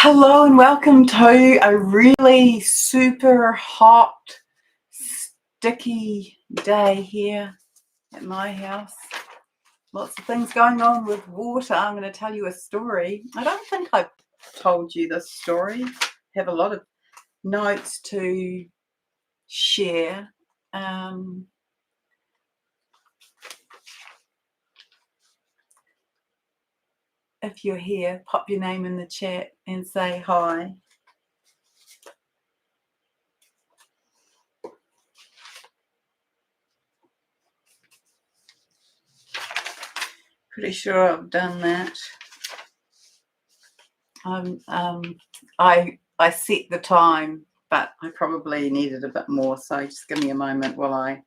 Hello and welcome to a really super hot, sticky day here at my house. Lots of things going on with water. I'm going to tell you a story. I don't think I've told you this story. I have a lot of notes to share. If you're here, pop your name in the chat and say hi. Pretty sure I've done that. I set the time, but I probably needed a bit more. So just give me a moment while I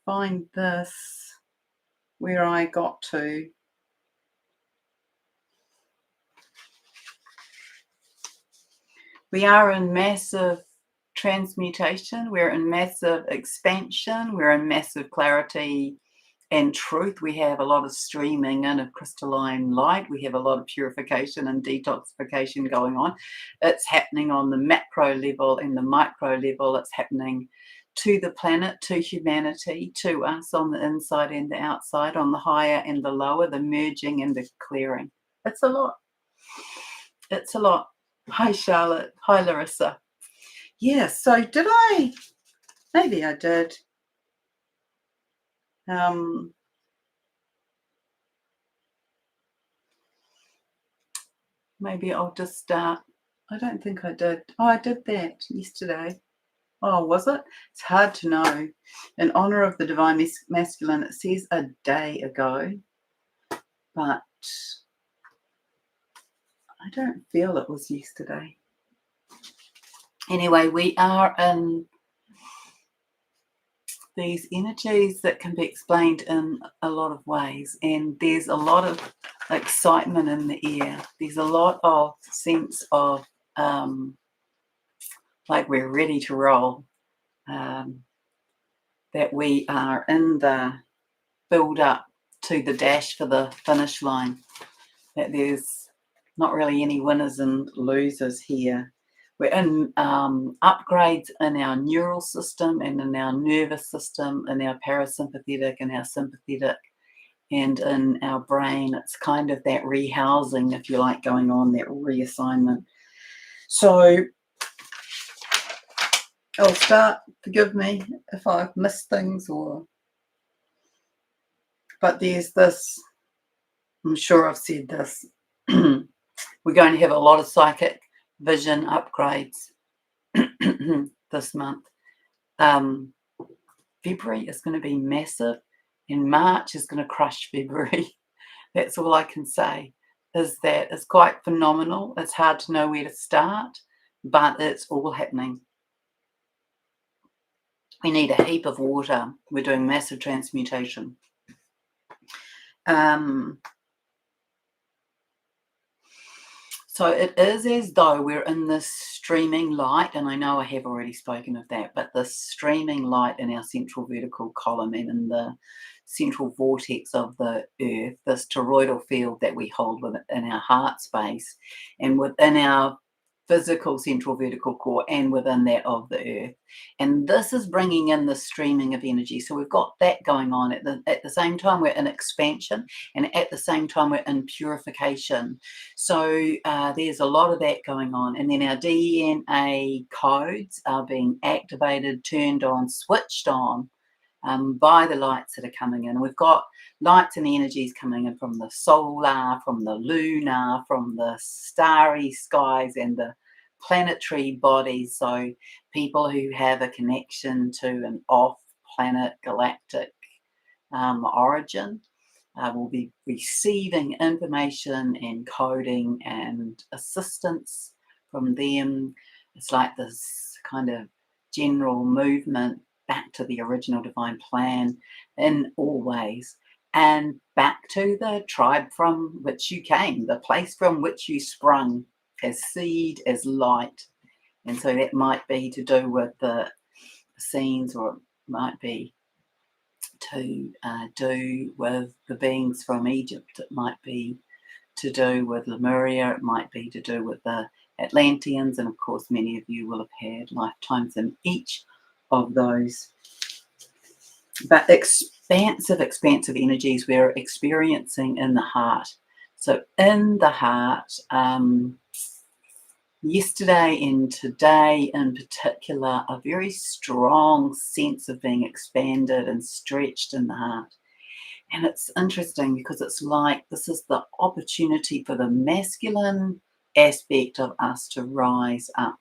find this where I got to. We are in massive transmutation. We're in massive expansion. We're in massive clarity and truth. We have a lot of streaming in of crystalline light. We have a lot of purification and detoxification going on. It's happening on the macro level and the micro level. It's happening to the planet, to humanity, to us on the inside and the outside, on the higher and the lower, the merging and the clearing. It's a lot. It's a lot. Hi, Charlotte. Hi, Larissa. Yeah, so did I? Maybe I did. Maybe I'll just start. I don't think I did. Oh, I did that yesterday. Oh, was it? It's hard to know. In honor of the divine masculine, it says a day ago, but I don't feel it was yesterday. Anyway, we are in these energies that can be explained in a lot of ways, and there's a lot of excitement in the air. There's a lot of sense of like we're ready to roll, that we are in the build up to the dash for the finish line, that there's not really any winners and losers here. We're in upgrades in our neural system and in our nervous system, in our parasympathetic and our sympathetic, and in our brain. It's kind of that rehousing, if you like, going on, that reassignment. So I'll start, forgive me if I've missed things, but there's this, I'm sure I've said this, we're going to have a lot of psychic vision upgrades this month. February is going to be massive, and March is going to crush February. That's all I can say, is that it's quite phenomenal. It's hard to know where to start, but it's all happening. We need a heap of water. We're doing massive transmutation. So it is as though we're in this streaming light, and I know I have already spoken of that, but this streaming light in our central vertical column and in the central vortex of the earth, this toroidal field that we hold within our heart space and within our physical central vertical core and within that of the earth. And this is bringing in the streaming of energy. So we've got that going on. At the same time, we're in expansion, and at the same time, we're in purification. So there's a lot of that going on. And then our DNA codes are being activated, turned on, switched on by the lights that are coming in. We've got lights and energies coming in from the solar, from the lunar, from the starry skies and the planetary bodies. So people who have a connection to an off-planet galactic origin will be receiving information and coding and assistance from them. It's like this kind of general movement back to the original divine plan in all ways, and back to the tribe from which you came, the place from which you sprung, as seed, as light. And so that might be to do with the scenes, or it might be to do with the beings from Egypt. It might be to do with Lemuria, it might be to do with the Atlanteans, and of course many of you will have had lifetimes in each of those. But expansive energies we're experiencing in the heart. So in the heart, yesterday and today in particular, a very strong sense of being expanded and stretched in the heart. And it's interesting because it's like this is the opportunity for the masculine aspect of us to rise up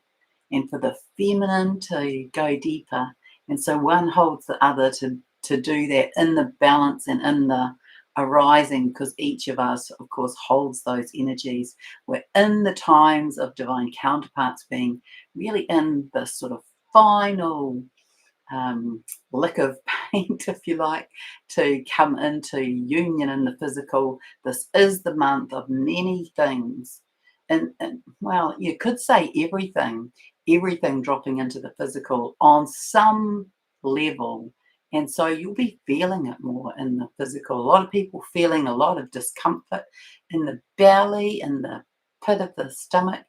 and for the feminine to go deeper. And so one holds the other to do that in the balance and in the arising, because each of us, of course, holds those energies. We're in the times of divine counterparts being really in the sort of final lick of paint, if you like, to come into union in the physical. This is the month of many things. And well, you could say everything dropping into the physical on some level. And so you'll be feeling it more in the physical. A lot of people feeling a lot of discomfort in the belly, in the pit of the stomach.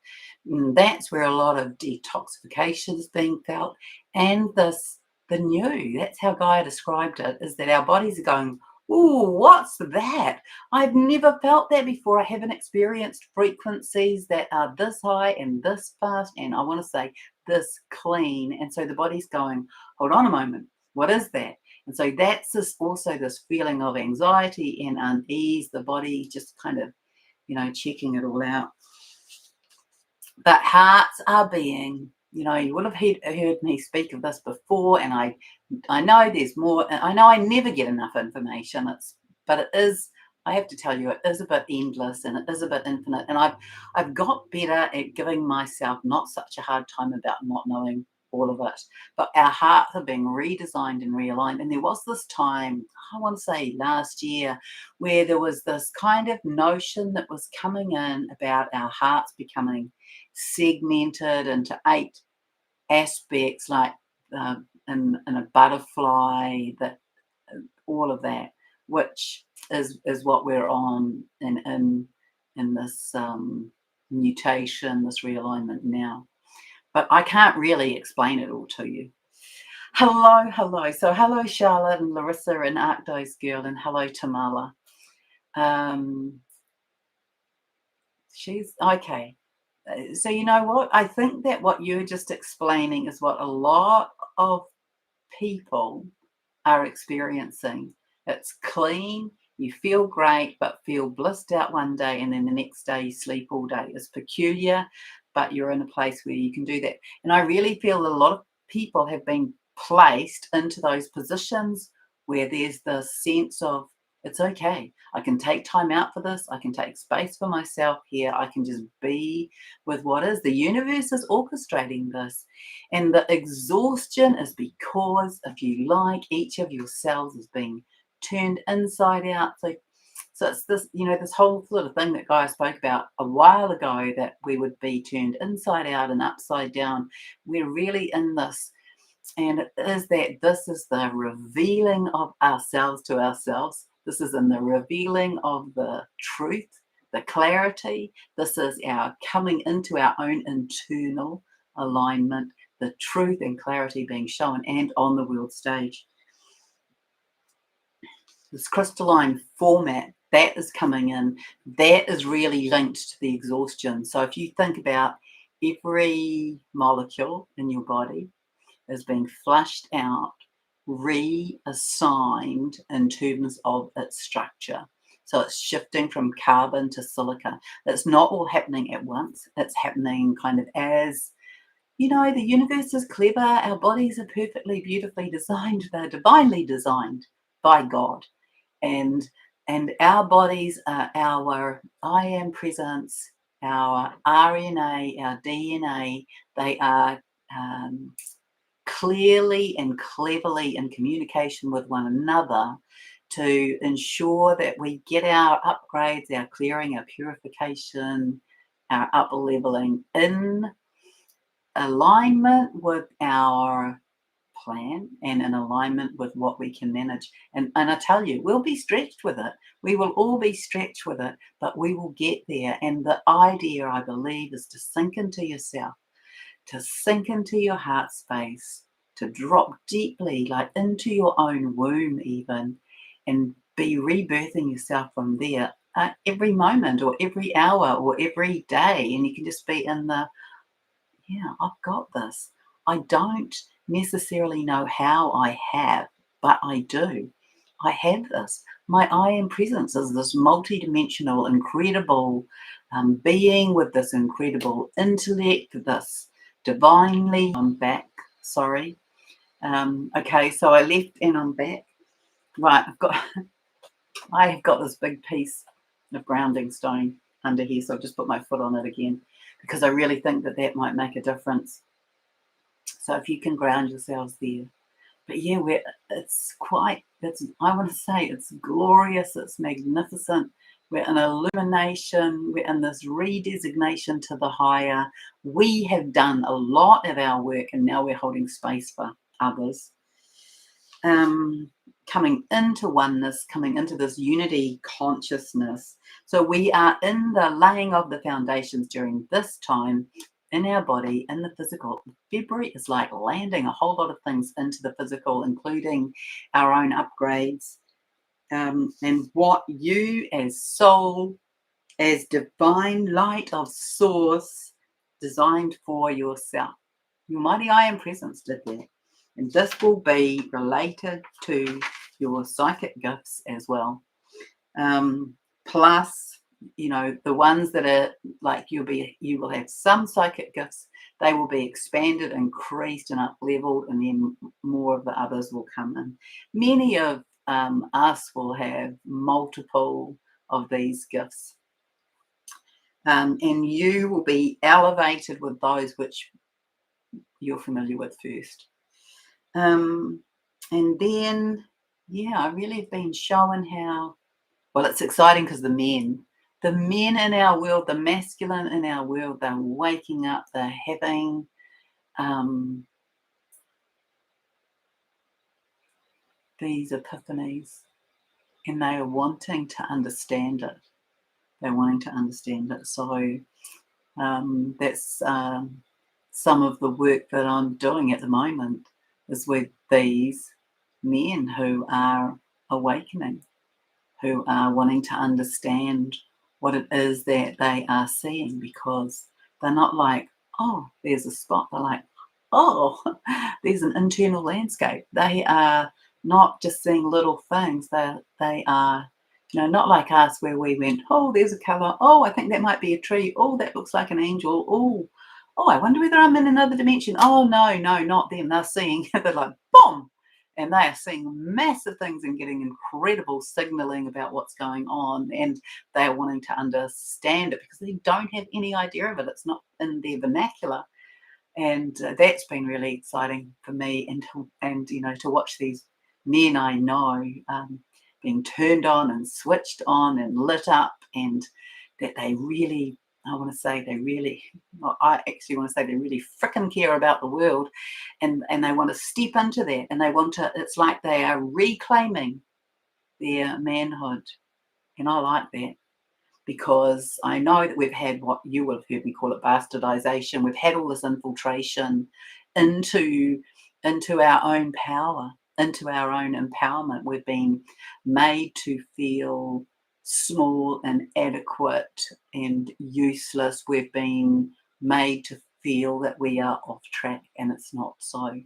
And that's where a lot of detoxification is being felt. And the new, that's how Gaia described it, is that our bodies are going, "Ooh, what's that? I've never felt that before. I haven't experienced frequencies that are this high and this fast, and I want to say this clean." And so the body's going, "Hold on a moment, what is that?" And so that's also this feeling of anxiety and unease, the body just kind of, checking it all out. But hearts are being, you would have heard me speak of this before, and I know there's more. I know I never get enough information. But it is. I have to tell you, it is a bit endless and it is a bit infinite. And I've got better at giving myself not such a hard time about not knowing all of it. But our hearts are being redesigned and realigned. And there was this time, I want to say last year, where there was this kind of notion that was coming in about our hearts becoming segmented into 8 aspects, like in a butterfly, that all of that, which is what we're on in this mutation, this realignment now. But I can't really explain it all to you. Hello. So hello, Charlotte and Larissa and Arctos Girl, and hello, Tamala. She's okay. So you know what? I think that what you're just explaining is what a lot of people are experiencing. It's clean, you feel great, but feel blissed out one day, and then the next day you sleep all day. It's peculiar, but you're in a place where you can do that. And I really feel a lot of people have been placed into those positions where there's the sense of, it's okay. I can take time out for this. I can take space for myself here. I can just be with what is. The universe is orchestrating this. And the exhaustion is because, if you like, each of your cells is being turned inside out. So it's this, this whole sort of thing that Gaia spoke about a while ago, that we would be turned inside out and upside down. We're really in this. And it is that this is the revealing of ourselves to ourselves. This is in the revealing of the truth, the clarity. This is our coming into our own internal alignment, the truth and clarity being shown and on the world stage. This crystalline format, that is coming in, that is really linked to the exhaustion. So if you think about every molecule in your body is being flushed out, reassigned in terms of its structure. So it's shifting from carbon to silica. It's not all happening at once. It's happening kind of as, the universe is clever. Our bodies are perfectly, beautifully designed. They're divinely designed by God. And our bodies are our I am presence, our RNA, our DNA. They are clearly and cleverly in communication with one another to ensure that we get our upgrades, our clearing, our purification, our up-leveling in alignment with our plan and in alignment with what we can manage. And I tell you, we'll be stretched with it. We will all be stretched with it, but we will get there. And the idea, I believe, is to sink into yourself, to sink into your heart space, to drop deeply, like into your own womb even, and be rebirthing yourself from there every moment or every hour or every day. And you can just be in the, yeah, I've got this. I don't necessarily know how I have, but I do. I have this. My I am presence is this multidimensional, incredible being with this incredible intellect, this divinely. I'm back. Sorry. Okay, so I left and I'm back. Right, I have got this big piece of grounding stone under here, so I've just put my foot on it again because I really think that that might make a difference. So if you can ground yourselves there. But yeah, I want to say it's glorious, it's magnificent. We're in illumination, we're in this redesignation to the higher. We have done a lot of our work and now we're holding space for others. Coming into oneness, coming into this unity consciousness. So we are in the laying of the foundations during this time in our body, in the physical. February is like landing a whole lot of things into the physical, including our own upgrades. And what you as soul, as divine light of source, designed for yourself. Your mighty I am presence did that. And this will be related to your psychic gifts as well. Plus, you know, the ones that are like you will have some psychic gifts, they will be expanded, increased, and up leveled, and then more of the others will come in. Many of us will have multiple of these gifts. And you will be elevated with those which you're familiar with first. And then, yeah, I really have been showing how, well, it's exciting because the men in our world, the masculine in our world, they're waking up, they're having these epiphanies and they are wanting to understand it. They're wanting to understand it. So that's some of the work that I'm doing at the moment is with these men who are awakening, who are wanting to understand what it is that they are seeing, because they're not like, oh, there's a spot. They're like, oh, there's an internal landscape. They are not just seeing little things. They are, you know, not like us where we went, oh, there's a colour. Oh, I think that might be a tree. Oh, that looks like an angel. Oh, I wonder whether I'm in another dimension. Oh, no, not them. They're seeing, they're like, boom. And they are seeing massive things and getting incredible signaling about what's going on. And they are wanting to understand it because they don't have any idea of it. It's not in their vernacular. And that's been really exciting for me. And you know, to watch these men I know being turned on and switched on and lit up, and that they really, I want to say they really, well, I actually want to say they really frickin' care about the world, and they want to step into that, and they want to, it's like they are reclaiming their manhood. And I like that, because I know that we've had what you will have heard me call it bastardization. We've had all this infiltration into our own power, into our own empowerment. We've been made to feel small and inadequate and useless. We've been made to feel that we are off track, and it's not so.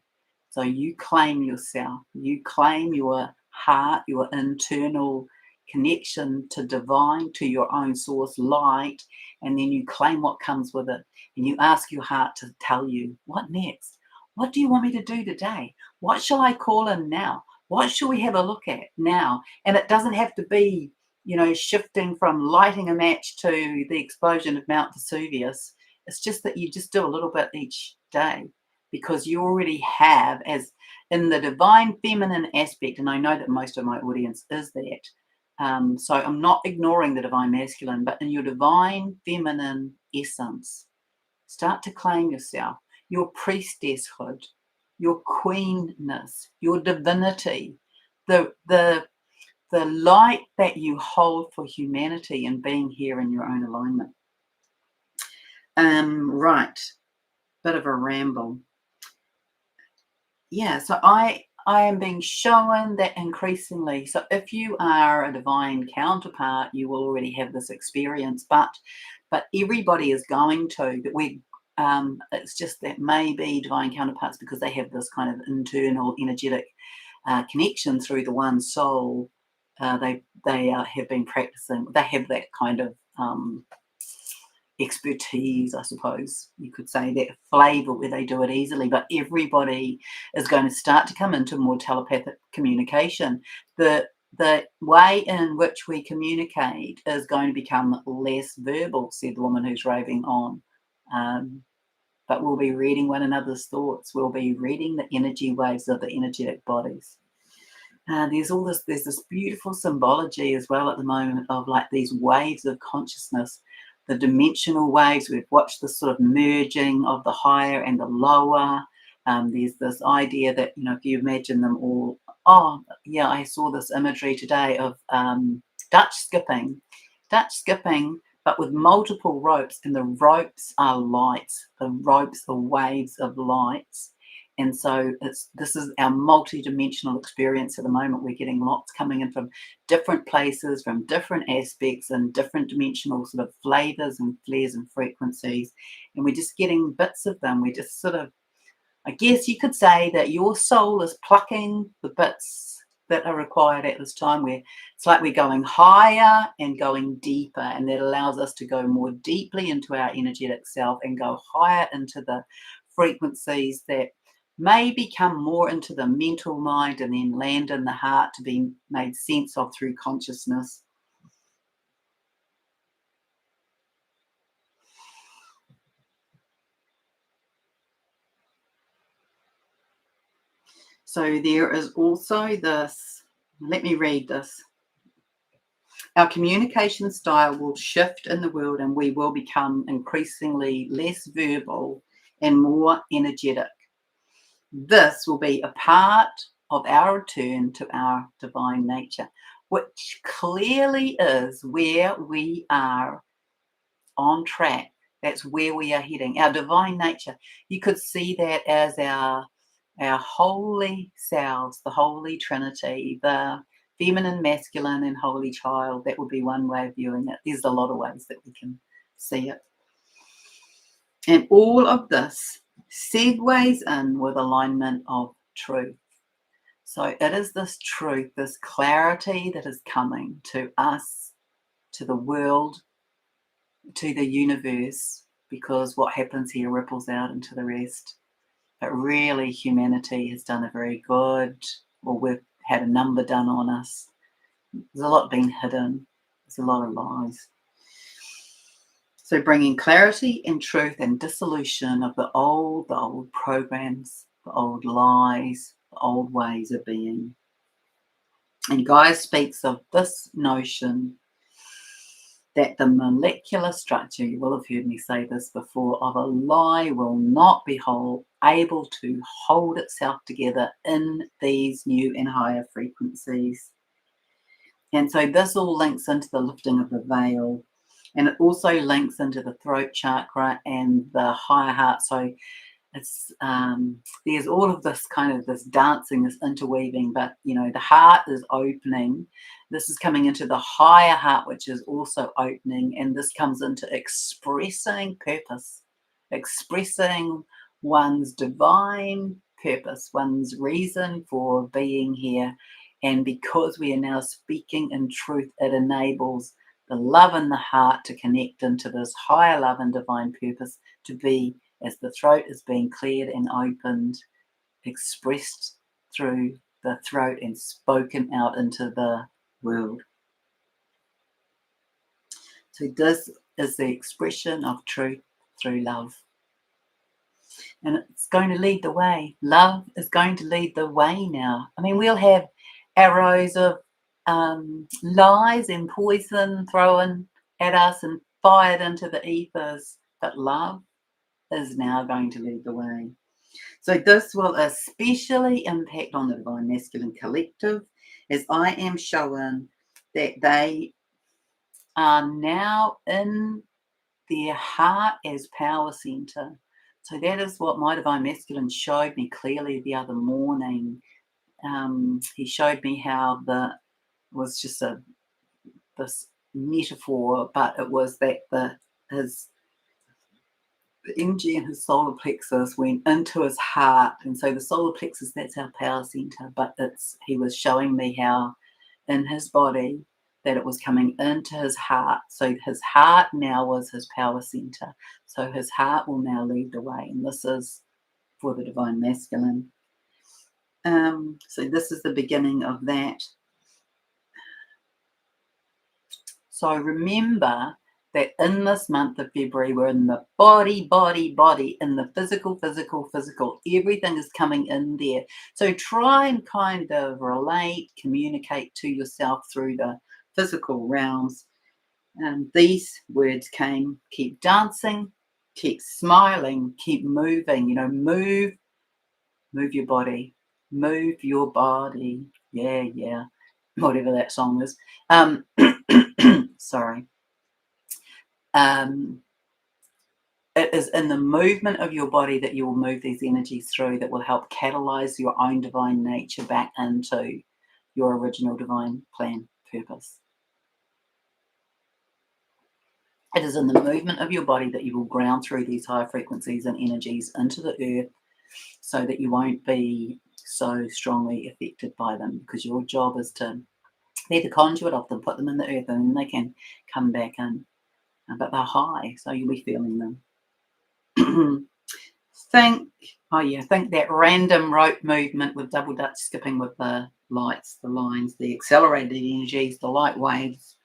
So you claim yourself, you claim your heart, your internal connection to divine, to your own source light, and then you claim what comes with it. And you ask your heart to tell you, what next? What do you want me to do today? What shall I call in now? What shall we have a look at now? And it doesn't have to be, you know, shifting from lighting a match to the explosion of Mount Vesuvius. It's just that you just do a little bit each day, because you already have, as in the divine feminine aspect, and I know that most of my audience is that. So I'm not ignoring the divine masculine, but in your divine feminine essence, start to claim yourself, your priestesshood, your queenness, your divinity, the light that you hold for humanity and being here in your own alignment. Right, bit of a ramble. Yeah, so I am being shown that increasingly. So if you are a divine counterpart, you will already have this experience, but everybody is going to. That we it's just that maybe divine counterparts, because they have this kind of internal energetic connection through the one soul. They have been practicing. They have that kind of expertise, I suppose you could say, that flavor where they do it easily. But everybody is going to start to come into more telepathic communication. The way in which we communicate is going to become less verbal, said the woman who's raving on. But we'll be reading one another's thoughts. We'll be reading the energy waves of the energetic bodies. There's this beautiful symbology as well at the moment of like these waves of consciousness, the dimensional waves. We've watched this sort of merging of the higher and the lower. There's this idea that, if you imagine them all, oh yeah, I saw this imagery today of Dutch skipping, but with multiple ropes, and the ropes are lights. The ropes are waves of lights. And so this is our multi-dimensional experience at the moment. We're getting lots coming in from different places, from different aspects and different dimensional sort of flavors and flares and frequencies. And we're just getting bits of them. We just sort of, I guess you could say that your soul is plucking the bits that are required at this time, where it's like we're going higher and going deeper, and that allows us to go more deeply into our energetic self and go higher into the frequencies that may become more into the mental mind and then land in the heart to be made sense of through consciousness. So there is also this, let me read this. Our communication style will shift in the world, and we will become increasingly less verbal and more energetic. This will be a part of our return to our divine nature, which clearly is where we are on track. That's where we are heading. Our divine nature. You could see that as our holy selves, the Holy Trinity, the feminine, masculine, and holy child. That would be one way of viewing it. There's a lot of ways that we can see it. And all of this segues in with alignment of truth. So it is this truth, this clarity that is coming to us, to the world, to the universe, because what happens here ripples out into the rest. But really, humanity has done a very good, or we've had a number done on us. There's a lot being hidden. There's a lot of lies. So bringing clarity and truth and dissolution of the old programs, the old lies, the old ways of being. And Gaia speaks of this notion that the molecular structure, you will have heard me say this before, of a lie will not be able to hold itself together in these new and higher frequencies. And so this all links into the lifting of the veil, and it also links into the throat chakra and the higher heart. So it's there's all of this kind of this dancing, this interweaving, but the heart is opening. This is coming into the higher heart, which is also opening, and this comes into expressing purpose, expressing one's divine purpose, one's reason for being here. And because we are now speaking in truth, it enables the love in the heart to connect into this higher love and divine purpose, to be, as the throat is being cleared and opened, expressed through the throat and spoken out into the world. So this is the expression of truth through love. And it's going to lead the way. Love is going to lead the way now. I mean, we'll have arrows of lies and poison thrown at us and fired into the ethers, but love is now going to lead the way. So this will especially impact on the Divine Masculine Collective, as I am showing that they are now in their heart as power center. So that is what my Divine Masculine showed me clearly the other morning. He showed me how was just this metaphor, but it was that his energy in his solar plexus went into his heart, and so the solar plexus, that's our power center. But he was showing me how in his body that it was coming into his heart. So his heart now was his power center. So his heart will now lead the way, and this is for the Divine Masculine. So this is the beginning of that. So remember that in this month of February, we're in the body, in the physical. Everything is coming in there. So try and kind of relate, communicate to yourself through the physical realms. These words came: keep dancing, keep smiling, keep moving. Move your body, move your body. Yeah. Whatever that song is. Sorry. It is in the movement of your body that you will move these energies through, that will help catalyze your own divine nature back into your original divine plan, purpose. It is in the movement of your body that you will ground through these higher frequencies and energies into the earth, so that you won't be so strongly affected by them, because your job is to be the conduit of them, put them in the earth, and then they can come back in. But they're high, so you'll be feeling them. think that random rope movement with double dutch skipping with the lights, the lines, the accelerated energies, the light waves,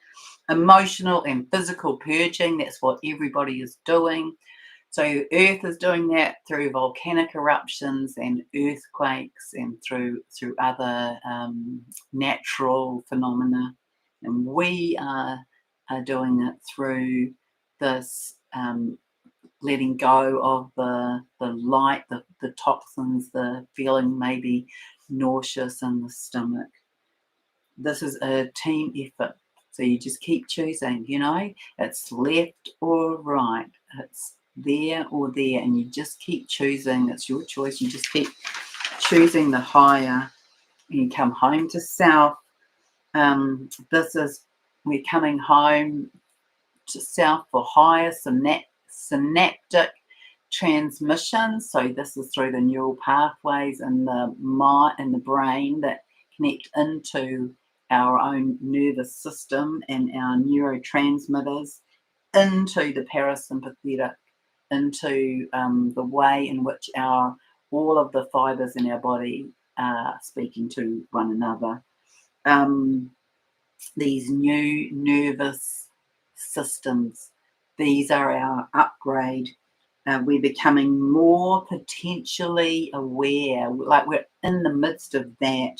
emotional and physical purging. That's what everybody is doing. So Earth is doing that through volcanic eruptions and earthquakes, and through other natural phenomena, and we are doing it through this letting go of the light, the toxins, the feeling maybe nauseous in the stomach. This is a team effort. So you just keep choosing, it's left or right. It's there or there, and you just keep choosing. It's your choice. You just keep choosing the higher. You come home to self. We're coming home to self for higher synaptic transmission. So this is through the neural pathways in the mind and the brain that connect into our own nervous system and our neurotransmitters, into the parasympathetic, into the way in which all of the fibers in our body are speaking to one another. These new nervous systems, these are our upgrade. We're becoming more potentially aware, like we're in the midst of that.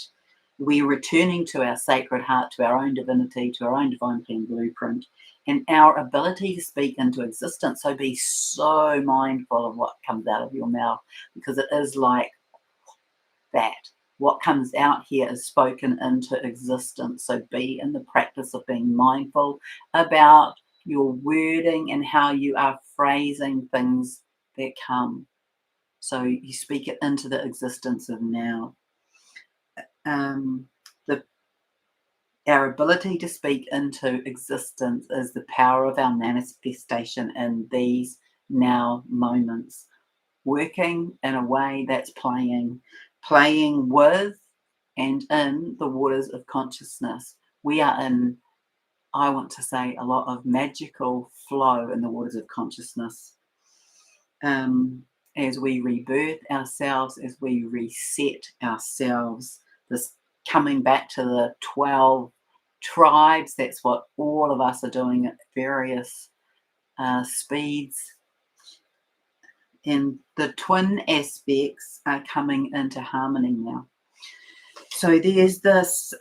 We're returning to our sacred heart, to our own divinity, to our own divine plan blueprint, and our ability to speak into existence. So be so mindful of what comes out of your mouth, because it is like that. What comes out here is spoken into existence. So be in the practice of being mindful about your wording and how you are phrasing things that come. So you speak it into the existence of now. Our ability to speak into existence is the power of our manifestation in these now moments, working in a way that's playing with and in the waters of consciousness. We are in, I want to say, a lot of magical flow in the waters of consciousness. As we rebirth ourselves, as we reset ourselves, this coming back to the 12 tribes, that's what all of us are doing at various speeds. And the twin aspects are coming into harmony now. So there's this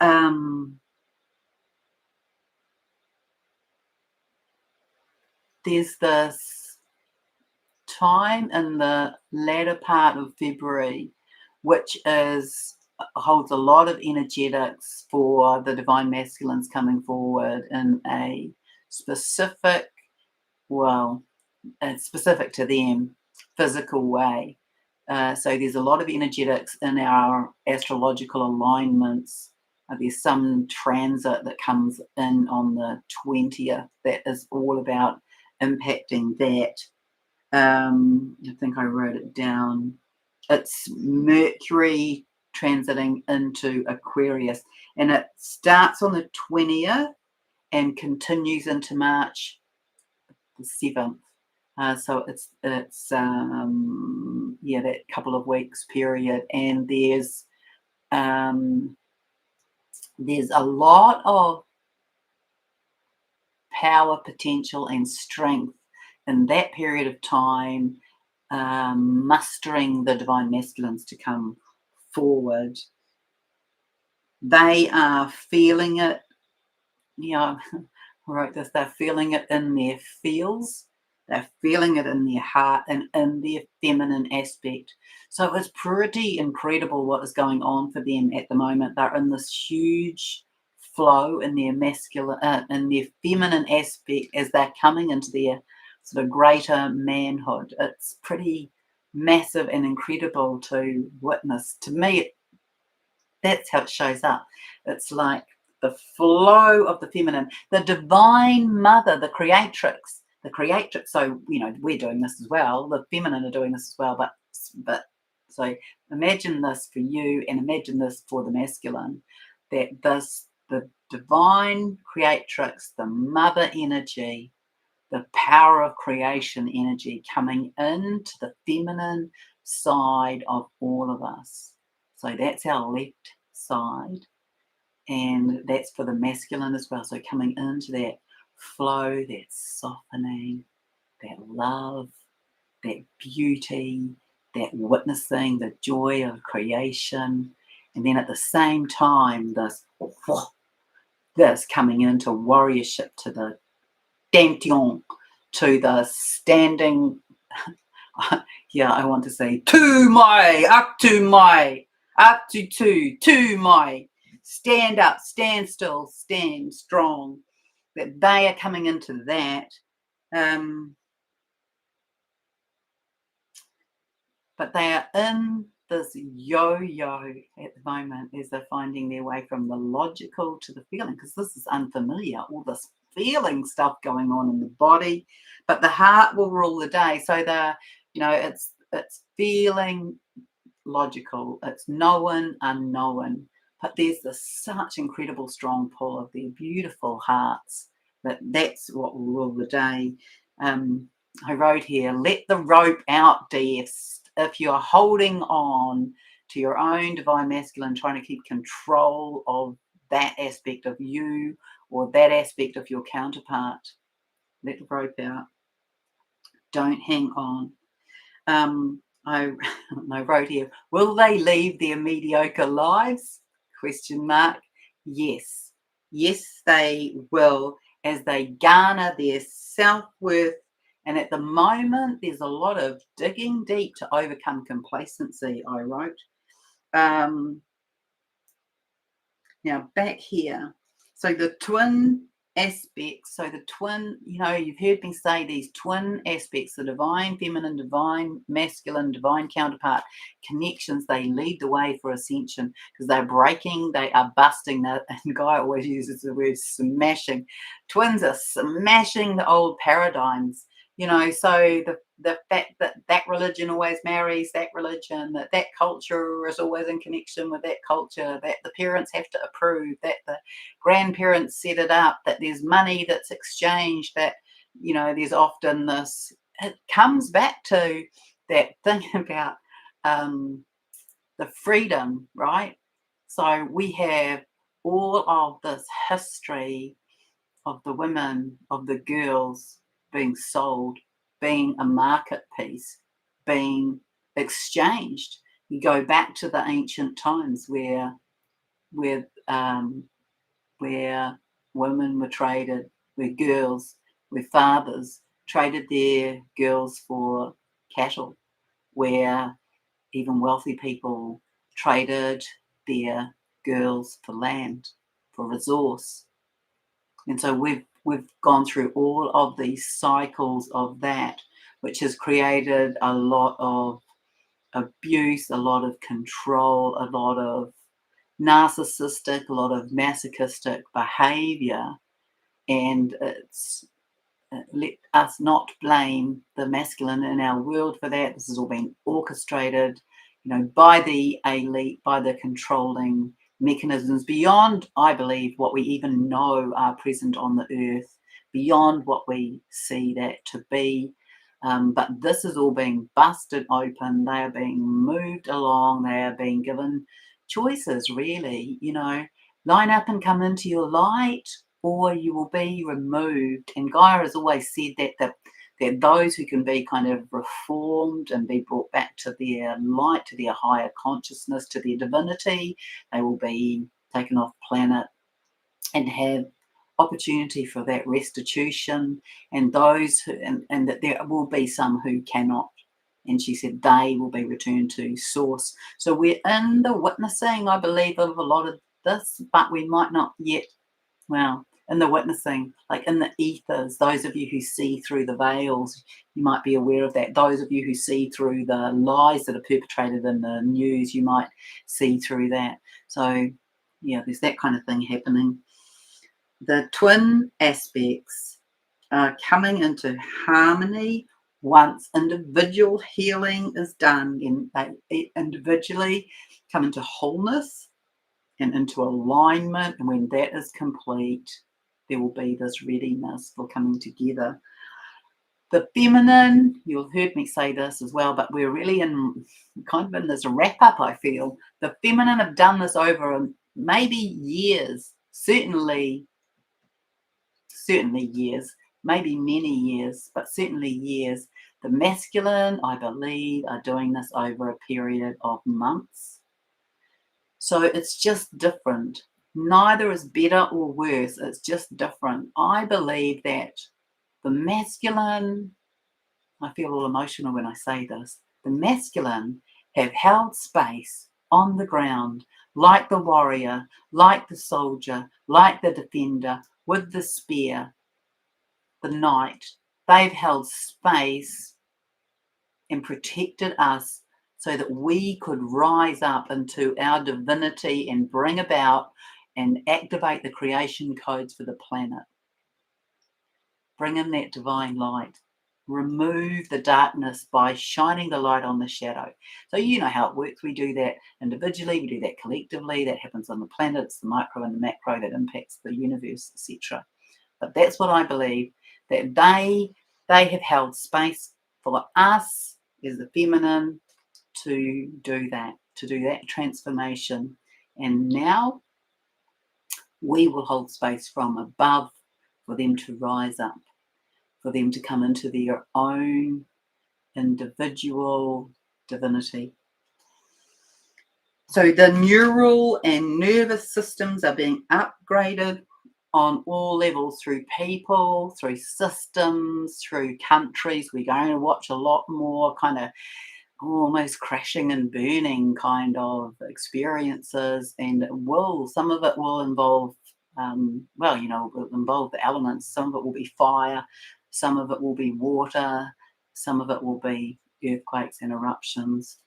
time in the latter part of February, which holds a lot of energetics for the divine masculines coming forward in a specific, well, it's specific to them, physical way. So there's a lot of energetics in our astrological alignments. There's some transit that comes in on the 20th that is all about impacting that. I think I wrote it down. It's Mercury transiting into Aquarius, and it starts on the 20th and continues into March the 7th. So it's that couple of weeks period, and there's a lot of power, potential, and strength in that period of time, mustering the divine masculines to come forward. They are feeling it. I wrote this. They're feeling it in their feels. They're feeling it in their heart and in their feminine aspect. So it's pretty incredible what is going on for them at the moment. They're in this huge flow in their masculine, in their feminine aspect as they're coming into their sort of greater manhood. It's pretty massive and incredible to witness. To me, that's how it shows up. It's like the flow of the feminine, the divine mother, the creatrix. So we're doing this as well. The feminine are doing this as well. But so imagine this for you, and imagine this for the masculine. The divine creatrix, the mother energy, the power of creation energy coming into the feminine side of all of us. So that's our left side, and that's for the masculine as well. So coming into that flow, that softening, that love, that beauty, that witnessing, the joy of creation, and then at the same time, this coming into warriorship, to the dantian, to the standing. I want to say to my, up to my, up to my, stand up, stand still, stand strong. That they are coming into that. But they are in this yo-yo at the moment as they're finding their way from the logical to the feeling, because this is unfamiliar, all this feeling stuff going on in the body, but the heart will rule the day. So it's feeling logical, it's known, unknown, but there's this such incredible strong pull of their beautiful hearts that's what will rule the day. I wrote here, let the rope out, deaths. If you're holding on to your own divine masculine, trying to keep control of that aspect of you or that aspect of your counterpart, let the rope out. Don't hang on. I wrote here, will they leave their mediocre lives? ? Yes. Yes, they will, as they garner their self-worth. And at the moment, there's a lot of digging deep to overcome complacency, I wrote. Now, back here. So the twin aspects, you've heard me say these twin aspects, the divine feminine, divine masculine, divine counterpart connections, they lead the way for ascension, because they're breaking, they are busting, and Guy always uses the word smashing. Twins are smashing the old paradigms. So the fact that religion always marries that religion, that culture is always in connection with that culture, that the parents have to approve, that the grandparents set it up, that there's money that's exchanged, that there's often this. It comes back to that thing about the freedom, right? So we have all of this history of the women, of the girls being sold, being a market piece, being exchanged. You go back to the ancient times where women were traded, where girls, where fathers traded their girls for cattle, where even wealthy people traded their girls for land, for resource. And so we've gone through all of these cycles of that, which has created a lot of abuse, a lot of control, a lot of narcissistic, a lot of masochistic behavior. And it's let us not blame the masculine in our world for that. This has all been orchestrated, by the elite, by the controlling mechanisms beyond, I believe, what we even know are present on the earth, beyond what we see that to be. But this is all being busted open. They are being moved along. They are being given choices, really. Line up and come into your light, or you will be removed. And Gaia has always said that those who can be kind of reformed and be brought back to their light, to their higher consciousness, to their divinity, they will be taken off planet and have opportunity for that restitution. And those who, and that there will be some who cannot. And she said they will be returned to source. So we're in the witnessing, I believe, of a lot of this, but we might not yet, well, in the witnessing, like in the ethers, those of you who see through the veils, you might be aware of that. Those of you who see through the lies that are perpetrated in the news, you might see through that. So, yeah, there's that kind of thing happening. The twin aspects are coming into harmony once individual healing is done, and they individually come into wholeness and into alignment. And when that is complete, there will be this readiness for coming together. The feminine, you've heard me say this as well, but we're really in this wrap up, I feel. The feminine have done this over maybe years, certainly years, maybe many years, but certainly years. The masculine, I believe, are doing this over a period of months. So it's just different. Neither is better or worse. It's just different. I believe that the masculine, I feel all emotional when I say this, the masculine have held space on the ground, like the warrior, like the soldier, like the defender, with the spear, the knight. They've held space and protected us so that we could rise up into our divinity and bring about and activate the creation codes for the planet. Bring in that divine light. Remove the darkness by shining the light on the shadow. So you know how it works. We do that individually, we do that collectively. That happens on the planet. It's the micro and the macro that impacts the universe, etc. But that's what I believe, that they have held space for us as the feminine to do that transformation. And now we will hold space from above for them to rise up, for them to come into their own individual divinity. So the neural and nervous systems are being upgraded on all levels, through people, through systems, through countries. We're going to watch a lot more kind of almost crashing and burning kind of experiences, and some of it will involve will involve the elements. Some of it will be fire, some of it will be water, some of it will be earthquakes and eruptions.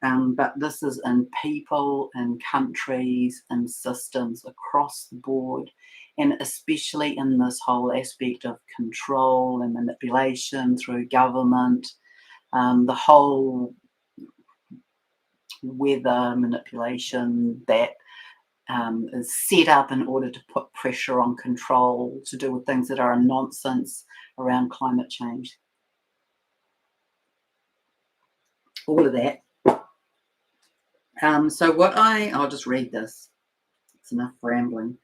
But this is in people and countries and systems across the board, and especially in this whole aspect of control and manipulation through government, the whole weather manipulation that is set up in order to put pressure on control to do with things that are a nonsense around climate change. All of that. So I'll just read this. It's enough rambling.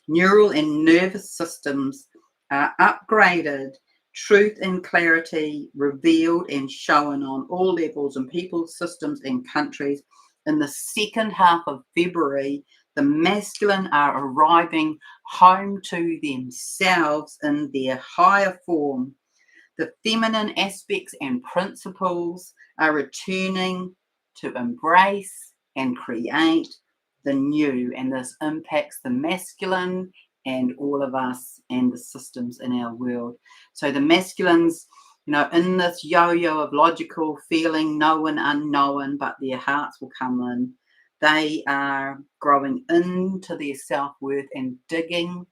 Neural and nervous systems are upgraded, truth and clarity revealed and shown on all levels in people's systems and countries. In the second half of February, the masculine are arriving home to themselves in their higher form. The feminine aspects and principles are returning to embrace and create the new, and this impacts the masculine and all of us and the systems in our world. So the masculines, in this yo-yo of logical feeling, known, unknown, but their hearts will come in. They are growing into their self-worth and digging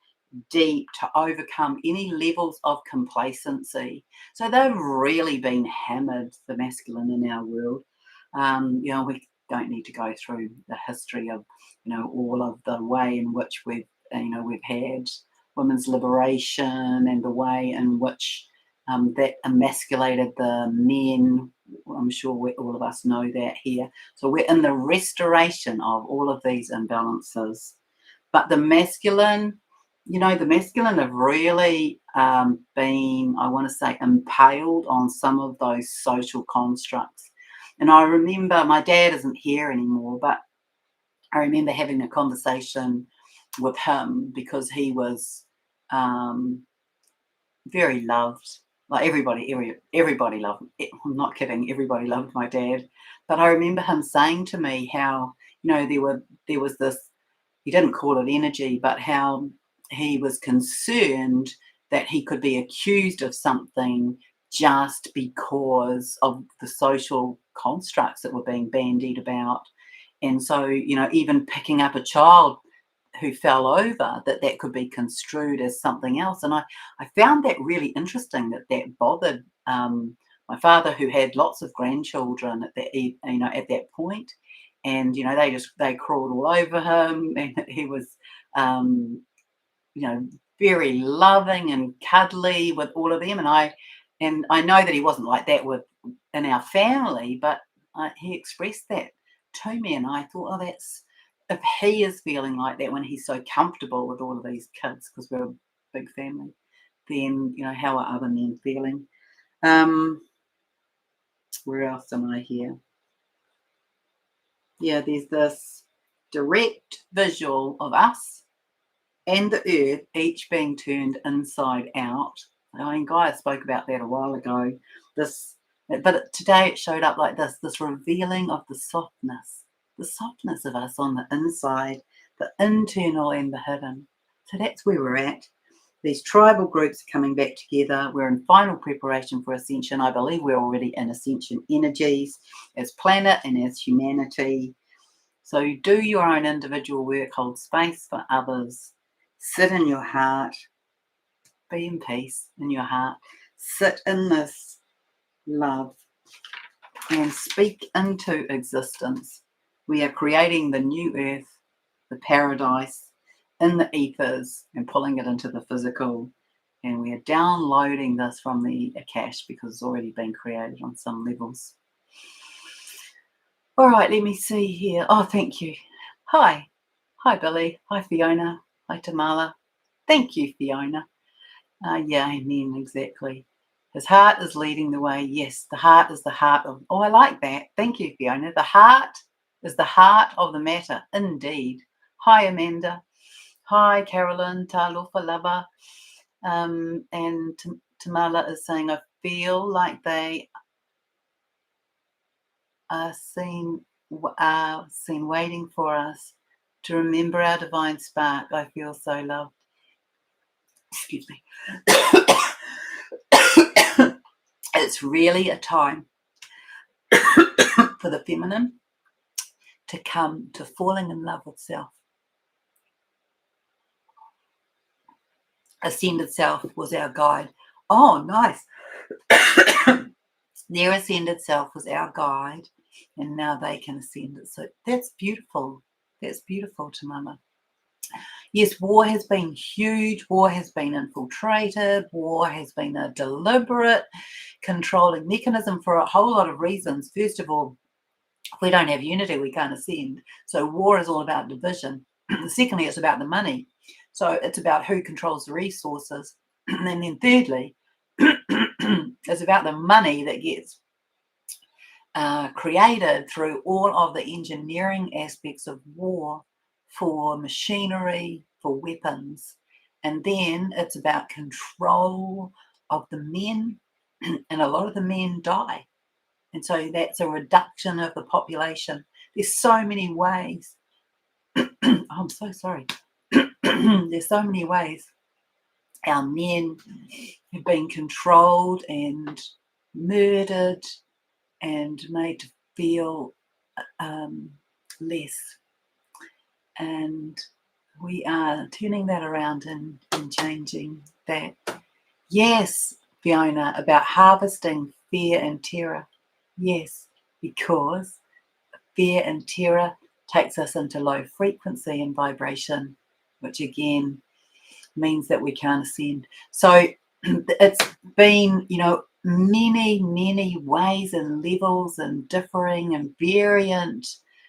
deep to overcome any levels of complacency. So they've really been hammered, the masculine in our world. We don't need to go through the history of, all of the way in which we've had women's liberation and the way in which that emasculated the men. I'm sure all of us know that here. So we're in the restoration of all of these imbalances. But the masculine, have really been, I want to say, impaled on some of those social constructs. And I remember, my dad isn't here anymore, but I remember having a conversation with him because he was very loved. Like everybody loved him. I'm not kidding. Everybody loved my dad. But I remember him saying to me how, there was this, he didn't call it energy, but how he was concerned that he could be accused of something just because of the social constructs that were being bandied about. And so, even picking up a child who fell over, that could be construed as something else. And I found that really interesting, that bothered my father, who had lots of grandchildren at that point. And, they crawled all over him, and he was, very loving and cuddly with all of them. And I know that he wasn't like that in our family, but he expressed that to me, and I thought, oh, that's, if he is feeling like that when he's so comfortable with all of these kids, because we're a big family, then how are other men feeling? Where else am I here? Yeah, there's this direct visual of us and the earth each being turned inside out. I mean, Gaia spoke about that a while ago. But today it showed up like this revealing of the softness of us on the inside, the internal and the hidden. So that's where we're at. These tribal groups are coming back together. We're in final preparation for Ascension. I believe we're already in Ascension energies as planet and as humanity. So do your own individual work, hold space for others, sit in your heart, be in peace in your heart, sit in this love and speak into existence. We are creating the new earth, the paradise in the ethers and pulling it into the physical. And we are downloading this from the Akash because it's already been created on some levels. All right, let me see here. Oh, thank you. Hi. Hi, Billy. Hi, Fiona. Hi, Tamala. Thank you, Fiona. Yeah, amen, exactly. His heart is leading the way. Yes, the heart is the heart of... Oh, I like that. Thank you, Fiona. The heart is the heart of the matter, indeed. Hi, Amanda. Hi, Carolyn. Talofa Lava. And Tamala is saying, I feel like they are seen waiting for us to remember our divine spark. I feel so loved. Excuse me. It's really a time for the feminine to come to falling in love with self. Ascended self was our guide. Oh, nice. Their ascended self was our guide, and now they can ascend it. So that's beautiful. That's beautiful, Tamama. Yes, war has been huge. War has been infiltrated. War has been a deliberate controlling mechanism for a whole lot of reasons. First of all, if we don't have unity, we can't ascend. So war is all about division. Secondly, it's about the money. So it's about who controls the resources. And then thirdly, it's about the money that gets created through all of the engineering aspects of war for machinery, for weapons. And then it's about control of the men and a lot of the men die. And so that's a reduction of the population. There's so many ways. I'm so sorry. There's so many ways our men have been controlled and murdered and made to feel less. And we are turning that around and changing that. Yes, Fiona, about harvesting fear and terror. Yes, because fear and terror takes us into low frequency and vibration, which again means that we can't ascend. So it's been, many ways and levels and differing and variant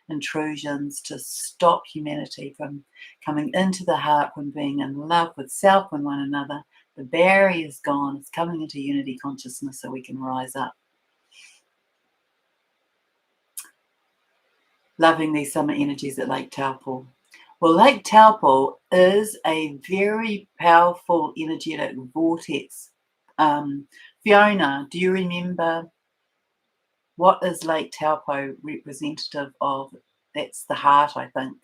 intrusions to stop humanity from coming into the heart, from being in love with self and one another. The barrier is gone. It's coming into unity consciousness so we can rise up. Loving these summer energies at Lake Taupo. Well, Lake Taupo is a very powerful energetic vortex. Fiona, do you remember what is Lake Taupo representative of? That's the heart, I think,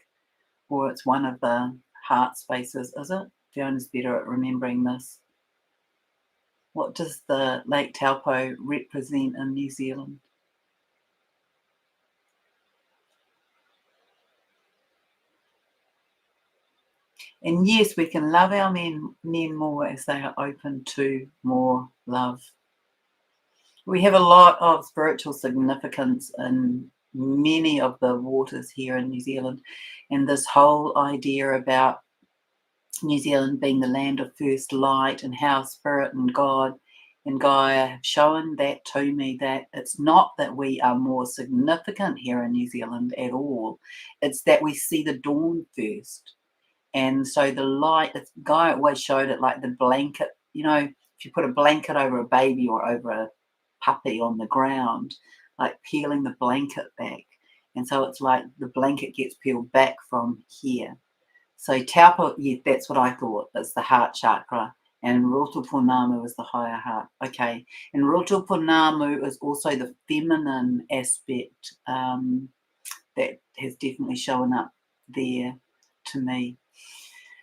or it's one of the heart spaces, is it? Fiona's better at remembering this. What does the Lake Taupo represent in New Zealand? And yes, we can love our men more as they are open to more love. We have a lot of spiritual significance in many of the waters here in New Zealand, and this whole idea about New Zealand being the land of first light and how Spirit and God and Gaia have shown that to me, that it's not that we are more significant here in New Zealand at all. It's that we see the dawn first. And so the light, Gaia always showed it like the blanket, if you put a blanket over a baby or over a puppy on the ground, like peeling the blanket back. And so it's like the blanket gets peeled back from here. So Taupo, yeah, that's what I thought. It's the heart chakra. And Rotopunamu is the higher heart. Okay. And Rotopunamu is also the feminine aspect that has definitely shown up there to me.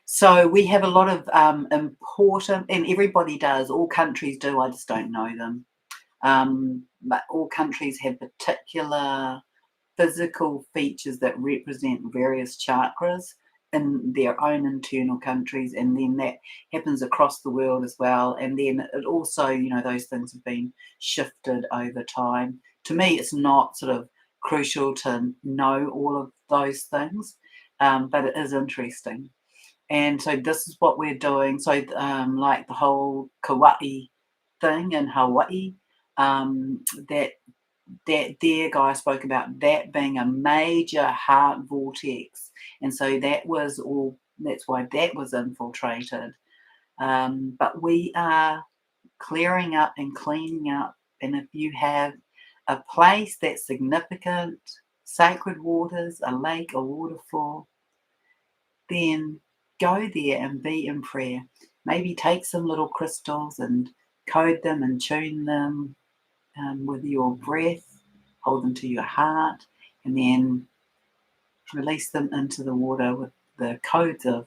So we have a lot of important, and everybody does, all countries do, I just don't know them. But all countries have particular physical features that represent various chakras in their own internal countries, and then that happens across the world as well. And then it also, those things have been shifted over time. To me, it's not sort of crucial to know all of those things, but it is interesting. And so this is what we're doing. So like the whole Kauai thing in Hawaii, that their guy spoke about that being a major heart vortex. And so that was all, that's why that was infiltrated. But we are clearing up and cleaning up. And if you have a place that's significant, sacred waters, a lake, a waterfall, then go there and be in prayer. Maybe take some little crystals and code them and tune them with your breath, hold them to your heart, and then release them into the water with the codes of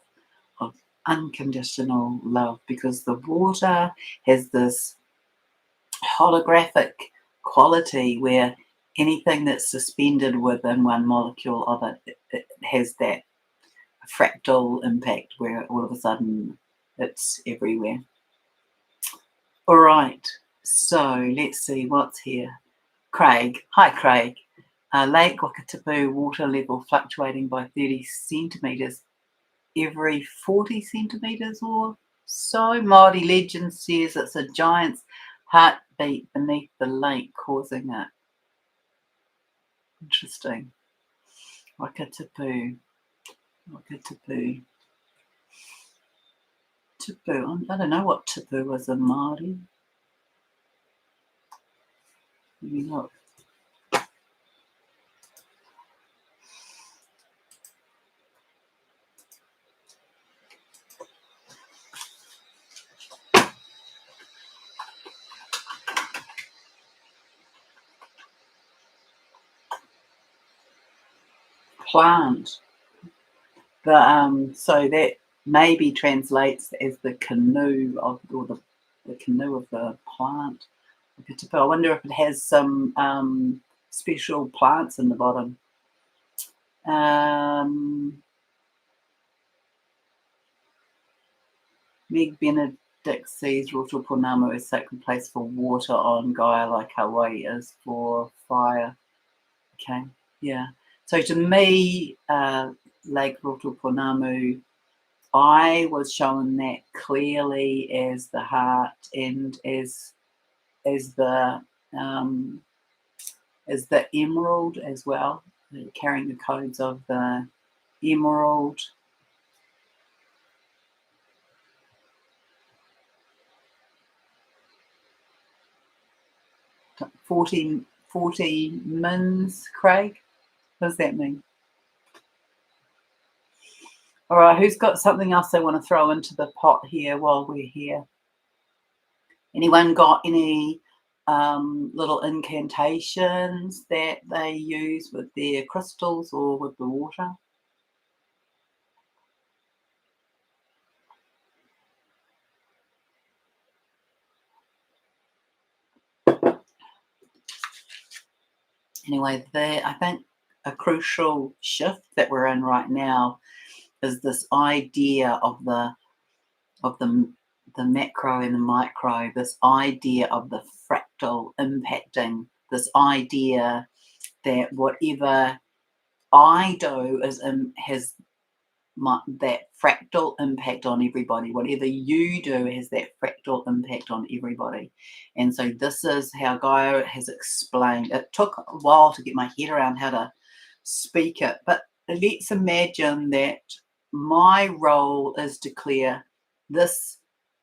unconditional love, because the water has this holographic quality where anything that's suspended within one molecule of it has that fractal impact where all of a sudden it's everywhere. All right, so let's see what's here. Craig, hi Craig. Lake Wakatipu water level fluctuating by 30 centimetres every 40 centimetres or so. Māori legend says it's a giant's heartbeat beneath the lake causing it. Interesting. Wakatipu. Tipu. I don't know what tipu is in Māori. Let me look. plant. So that maybe translates as the canoe of, or the canoe of the plant. I wonder if it has some special plants in the bottom. Meg Benedict sees Roto Pounamu as sacred place for water on Gaia, like Hawaii is for fire. Okay, yeah. So to me, Lake Roto Pounamu, I was shown that clearly as the heart and as the emerald as well, carrying the codes of the emerald. 40 mins, Craig? What does that mean? All right, who's got something else they want to throw into the pot here while we're here? Anyone got any little incantations that they use with their crystals or with the water? Anyway, I think a crucial shift that we're in right now is this idea of the macro and the micro, this idea of the fractal impacting, this idea that whatever I do has that fractal impact on everybody. Whatever you do has that fractal impact on everybody. And so this is how Gaia has explained. It took a while to get my head around how to speak it, but let's imagine that my role is to clear this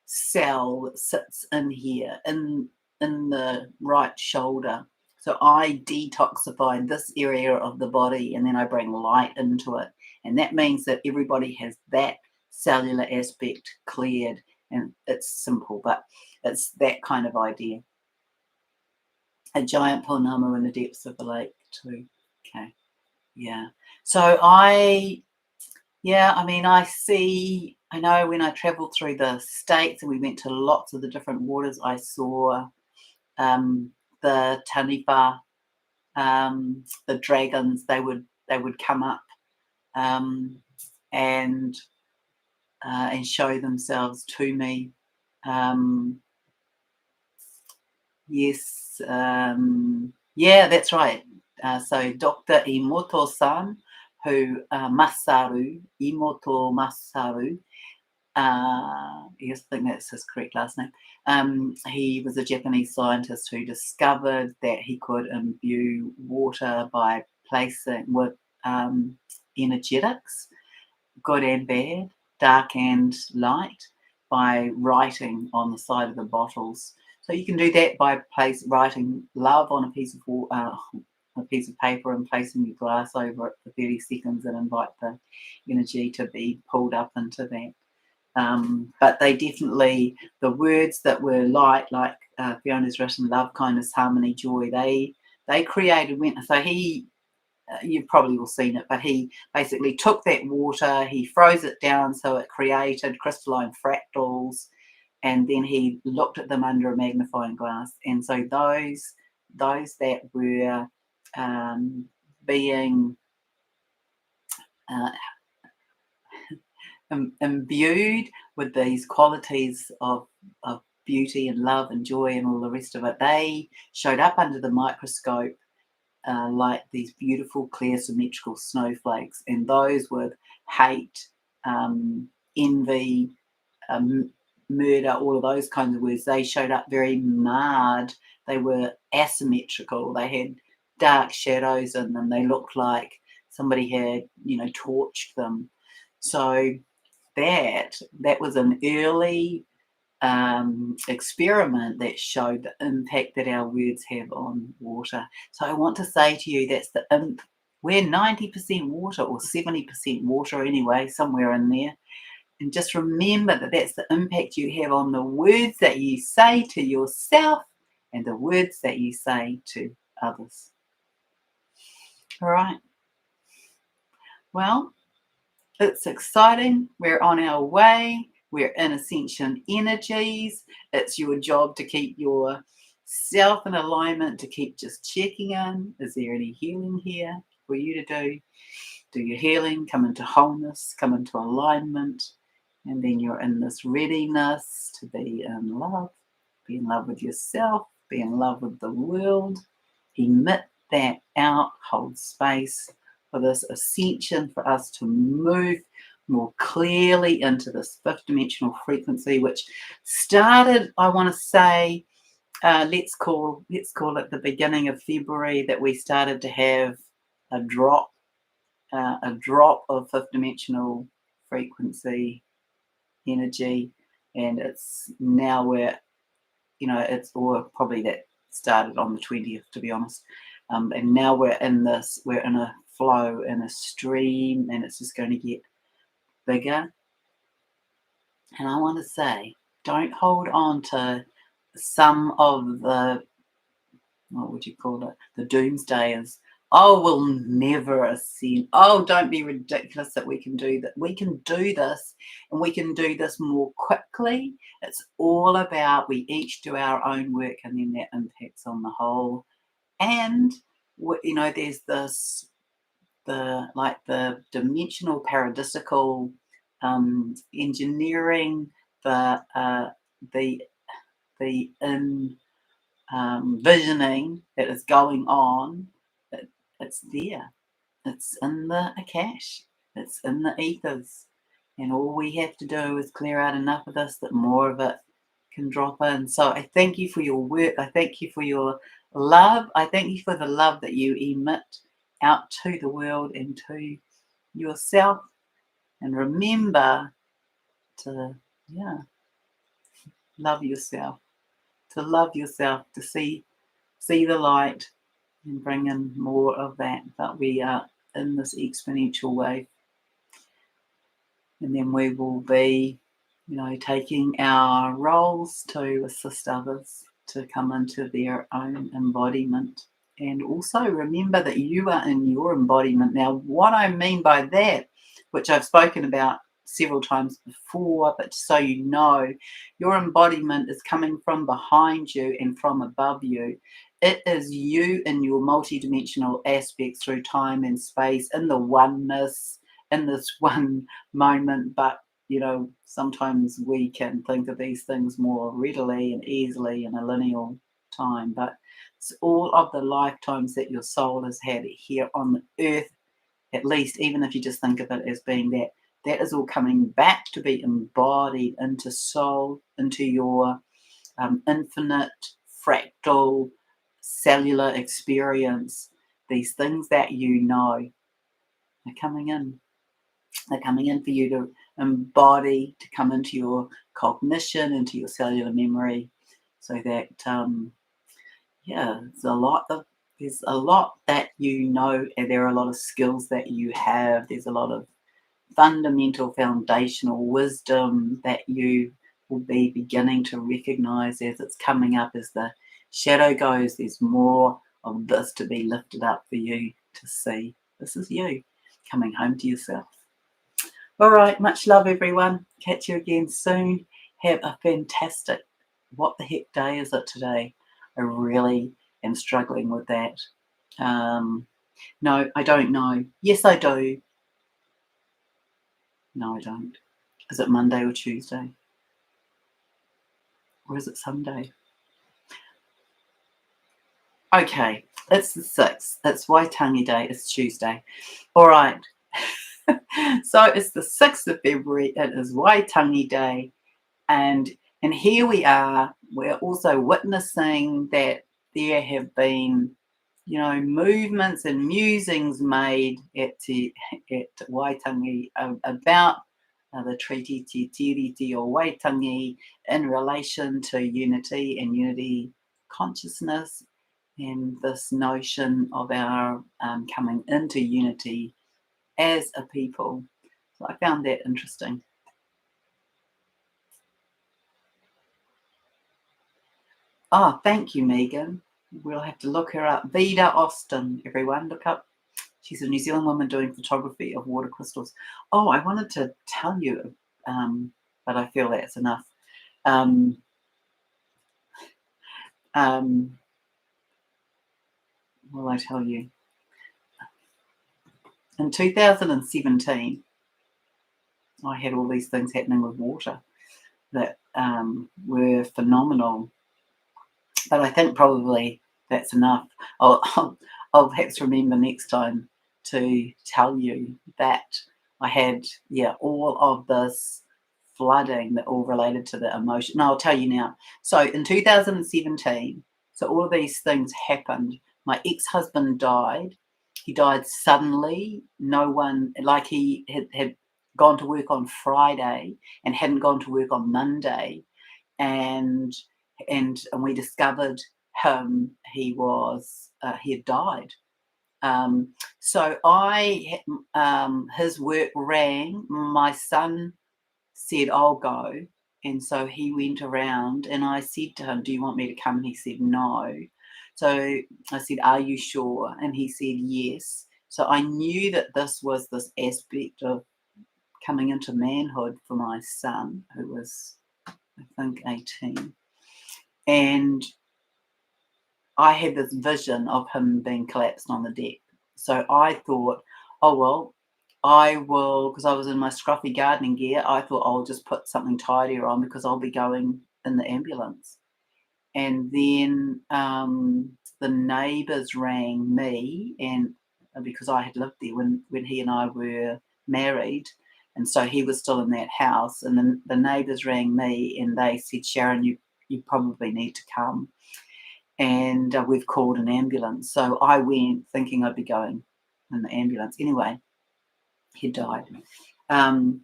cell that sits in here in the right shoulder. So I detoxify this area of the body and then I bring light into it. And that means that everybody has that cellular aspect cleared. And it's simple, but it's that kind of idea. A giant pounamu in the depths of the lake too. Okay. Yeah. So I know when I traveled through the States and we went to lots of the different waters, I saw the taniwha, the dragons. They would come up and show themselves to me. Yes, yeah, that's right. So Dr. Imoto-san, who Masaru, Imoto Masaru, yes, I think that's his correct last name. He was a Japanese scientist who discovered that he could imbue water by placing with energetics, good and bad, dark and light, by writing on the side of the bottles. So you can do that by writing love on a piece of paper and placing your glass over it for 30 seconds and invite the energy to be pulled up into that. But they definitely, the words that were light, like Fiona's written, love, kindness, harmony, joy, they created, so he, you've probably all seen it, but he basically took that water, he froze it down so it created crystalline fractals, and then he looked at them under a magnifying glass. And so those that were being imbued with these qualities of beauty and love and joy and all the rest of it, they showed up under the microscope like these beautiful, clear, symmetrical snowflakes. And those with hate, envy, murder, all of those kinds of words, they showed up very marred. They were asymmetrical. They had dark shadows in them. They looked like somebody had, torched them. So that was an early experiment that showed the impact that our words have on water. So I want to say to you, we're 90% water or 70% water anyway, somewhere in there. And just remember that that's the impact you have on the words that you say to yourself and the words that you say to others. All right. Well, it's exciting. We're on our way. We're in Ascension energies. It's your job to keep yourself in alignment, to keep just checking in. Is there any healing here for you to do? Do your healing, come into wholeness, come into alignment, and then you're in this readiness to be in love with yourself, be in love with the world, emit that out, hold space for this ascension, for us to move more clearly into this fifth dimensional frequency, which started, I want to say, let's call it the beginning of February, that we started to have a drop of fifth dimensional frequency energy, and it's now or probably that started on the 20th, to be honest, and now we're in a flow, in a stream, and it's just going to get bigger. And I want to say, don't hold on to some of the, what would you call it, the doomsdayers. Oh, we'll never ascend. Oh, don't be ridiculous that we can do that. We can do this, and we can do this more quickly. It's all about, we each do our own work, and then that impacts on the whole. And there's the dimensional paradisical engineering, the in visioning that is going on. It's there. It's in the Akash. It's in the ethers. And all we have to do is clear out enough of this that more of it can drop in. So I thank you for your work. I thank you for your love. I thank you for the love that you emit out to the world and to yourself. And remember to, love yourself. To love yourself, to see the light and bring in more of that. But we are in this exponential wave. And then we will be, taking our roles to assist others to come into their own embodiment. And also remember that you are in your embodiment. Now, what I mean by that, which I've spoken about several times before, but so you know, your embodiment is coming from behind you and from above you. It is you in your multidimensional aspects through time and space, in the oneness, in this one moment. But sometimes we can think of these things more readily and easily in a linear time, but it's all of the lifetimes that your soul has had here on the earth, at least, even if you just think of it as being that is all coming back to be embodied into soul, into your infinite fractal cellular experience. These things that are coming in. They're coming in for you to embody, to come into your cognition, into your cellular memory, so that there's a lot that and there are a lot of skills that you have. There's a lot of fundamental foundational wisdom that you will be beginning to recognize as it's coming up. As the shadow goes, there's more of this to be lifted up for you to see. This is you coming home to yourself. All right, much love, everyone. Catch you again soon. Have a fantastic, what the heck day is it today? I really am struggling with that. No, I don't know. Yes, I do. No, I don't. Is it Monday or Tuesday? Or is it Sunday? Okay, it's the 6th. It's Waitangi Day. It's Tuesday. All right. So it's the 6th of February. It is Waitangi Day. And here we are. We're also witnessing that there have been, movements and musings made at Waitangi about the Treaty Te Tiriti or Waitangi in relation to unity and unity consciousness, and this notion of our coming into unity as a people. So I found that interesting. Oh, thank you, Megan. We'll have to look her up. Vida Austin, everyone, look up. She's a New Zealand woman doing photography of water crystals. Oh, I wanted to tell you, but I feel that's enough. Um, what will I tell you? In 2017, I had all these things happening with water that were phenomenal. But I think probably that's enough. I'll perhaps remember next time to tell you that I had, all of this flooding that all related to the emotion. No, I'll tell you now. So in 2017, so all of these things happened. My ex-husband died. He died suddenly. No one, like he had gone to work on Friday and hadn't gone to work on Monday. And we discovered he had died. So his work rang. My son said, "I'll go," and so he went around. And I said to him, "Do you want me to come?" And he said, "No." So I said, "Are you sure?" And he said, "Yes." So I knew that this was this aspect of coming into manhood for my son, who was, I think, 18. And I had this vision of him being collapsed on the deck. So I thought, oh, well, I will, because I was in my scruffy gardening gear, I thought I'll just put something tidier on because I'll be going in the ambulance. And then the neighbours rang me, and because I had lived there when he and I were married, and so he was still in that house. And then the neighbours rang me, and they said, "Sharon, you probably need to come." And we've called an ambulance. So I went thinking I'd be going in the ambulance. Anyway, he died. And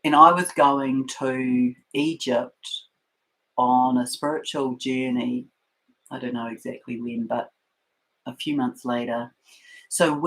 I was going to Egypt on a spiritual journey. I don't know exactly when, but a few months later. So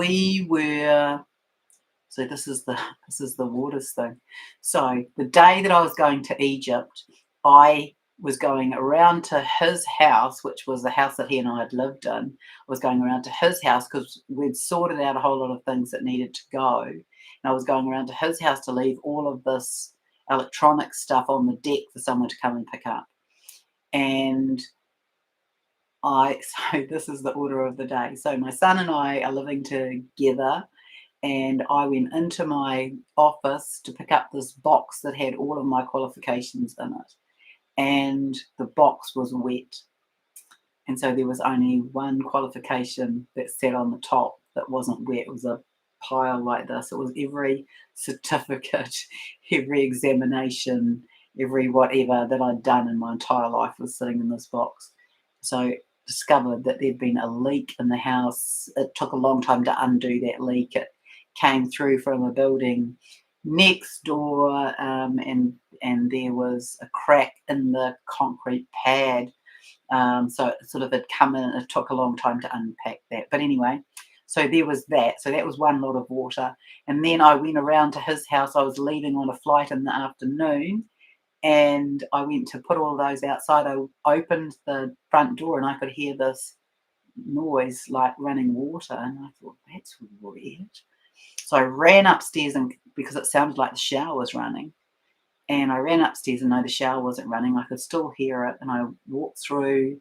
this is the waters thing. So the day that I was going to Egypt, I was going around to his house, which was the house that he and I had lived in. I was going around to his house because we'd sorted out a whole lot of things that needed to go. And I was going around to his house to leave all of this electronic stuff on the deck for someone to come and pick up. And so this is the order of the day. So my son and I are living together, and I went into my office to pick up this box that had all of my qualifications in it. And the box was wet. And so there was only one qualification that sat on the top that wasn't wet. It was a pile like this. It was every certificate, every examination, every whatever that I'd done in my entire life was sitting in this box. So discovered that there'd been a leak in the house. It took a long time to undo that leak. It came through from a building next door, and there was a crack in the concrete pad. So it sort of had come in. It took a long time to unpack that. But anyway, so there was that. So that was one lot of water. And then I went around to his house. I was leaving on a flight in the afternoon, and I went to put all of those outside. I opened the front door and I could hear this noise like running water. And I thought, that's weird. So I ran upstairs, and because it sounded like the shower was running. And I ran upstairs, and no, the shower wasn't running. I could still hear it. And I walked through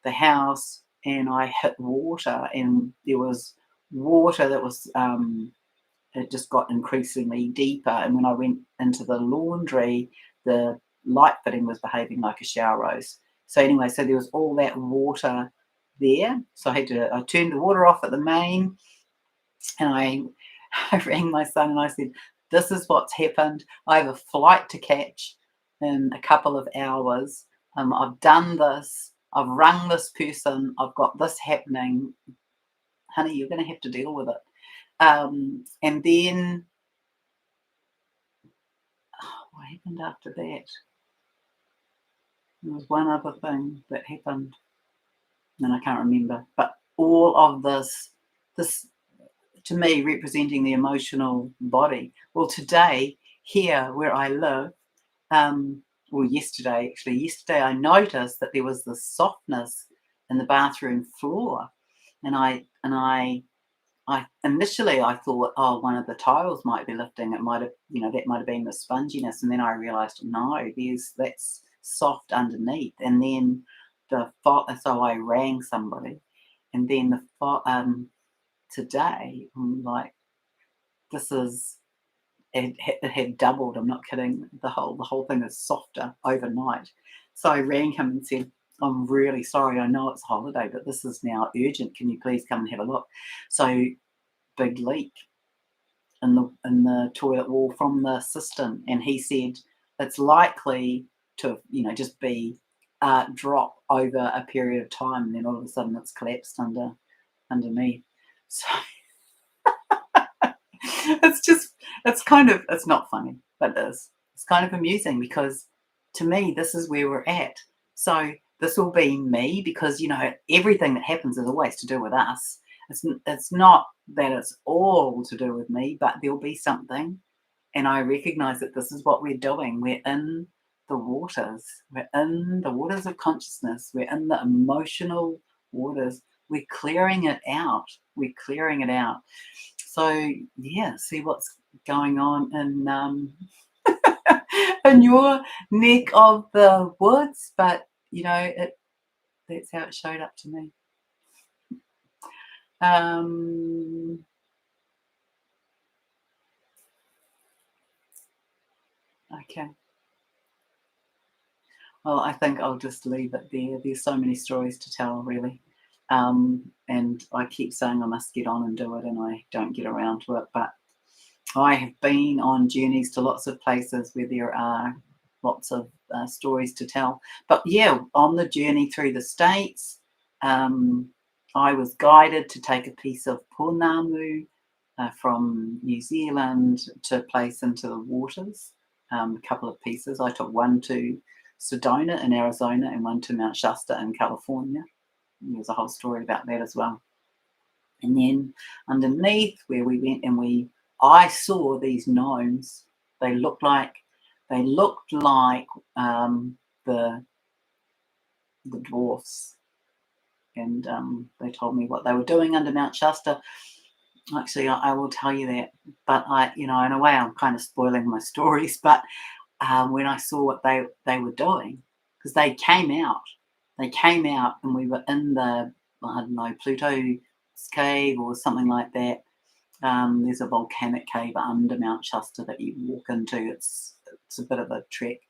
the house and I hit water, and there was water that was, it just got increasingly deeper. And when I went into the laundry, the light fitting was behaving like a shower rose. So anyway, so there was all that water there. So I turned the water off at the main, and I rang my son and I said, "This is what's happened. I have a flight to catch in a couple of hours. I've done this. I've rung this person. I've got this happening. Honey, you're going to have to deal with it." And then, what happened after that? There was one other thing that happened, and I can't remember. But all of this to me representing the emotional body. Well, today, here where I live, yesterday I noticed that there was this softness in the bathroom floor, and I I initially I thought, oh, one of the tiles might be lifting. It might have, that might have been the sponginess, and then I realised, no, that's soft underneath. And then so I rang somebody, and then today I'm like, this is it had doubled. I'm not kidding. The whole thing is softer overnight. So I rang him and said, I'm really sorry. I know it's holiday, but this is now urgent. Can you please come and have a look? So big leak in the toilet wall from the cistern, and he said it's likely to just be drop over a period of time, and then all of a sudden it's collapsed underneath. So it's not funny, but it's kind of amusing, because to me this is where we're at. So this will be me, because everything that happens is always to do with us. It's not that it's all to do with me, but there'll be something, and I recognize that this is what we're doing. We're in the waters. We're in the waters of consciousness. We're in the emotional waters. We're clearing it out. We're clearing it out. So yeah, see what's going on in in your neck of the woods, but that's how it showed up to me. Okay. Well, I think I'll just leave it there. There's so many stories to tell, really. And I keep saying I must get on and do it, and I don't get around to it. But I have been on journeys to lots of places where there are lots of stories to tell. But yeah, on the journey through the States, I was guided to take a piece of pounamu from New Zealand to place into the waters. A couple of pieces. I took one to Sedona in Arizona and one to Mount Shasta in California. There's a whole story about that as well. And then underneath where we went, and I saw these gnomes. They looked like the dwarfs, and they told me what they were doing under Mount Shasta. Actually, I will tell you that, but in a way, I'm kind of spoiling my stories. But when I saw what they were doing, because they came out, and we were in the, I don't know, Pluto's cave or something like that. There's a volcanic cave under Mount Shasta that you walk into. It's a bit of a trek.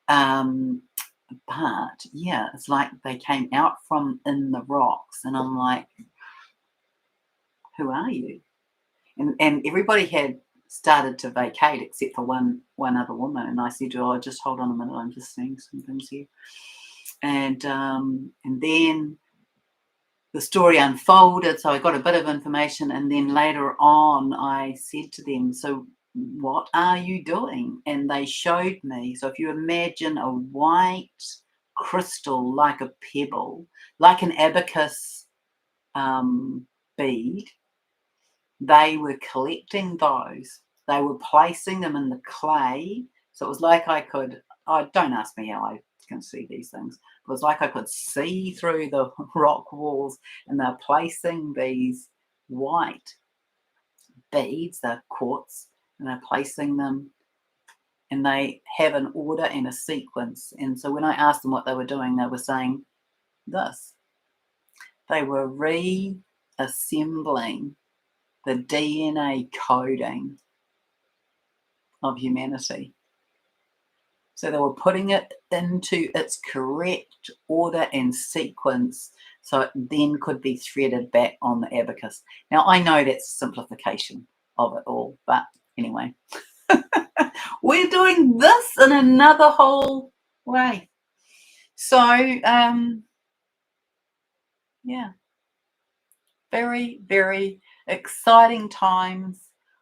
But yeah, it's like they came out from in the rocks, and I'm like, who are you? And everybody had started to vacate except for one other woman, and I said to her, just hold on a minute, I'm just seeing some things here. And then the story unfolded, so I got a bit of information, and then later on I said to them, so what are you doing? And they showed me. So if you imagine a white crystal, like a pebble, like an abacus bead, they were collecting those. They were placing them in the clay. So it was like don't ask me how I can see these things. It was like I could see through the rock walls, and they're placing these white beads, they're quartz, and they're placing them, and they have an order and a sequence. And so when I asked them what they were doing, they were saying this. They were reassembling the DNA coding of humanity. So they were putting it into its correct order and sequence, so it then could be threaded back on the abacus. Now, I know that's a simplification of it all, but anyway, we're doing this in another whole way. So, yeah, very, very exciting times.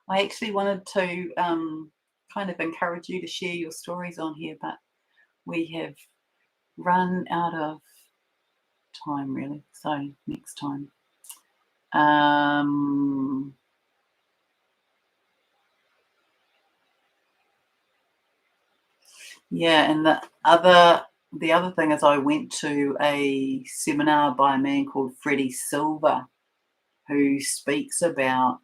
I actually wanted to kind of encourage you to share your stories on here, but we have run out of time, really. So next time. Yeah, and the other thing is I went to a seminar by a man called Freddie Silver, who speaks about,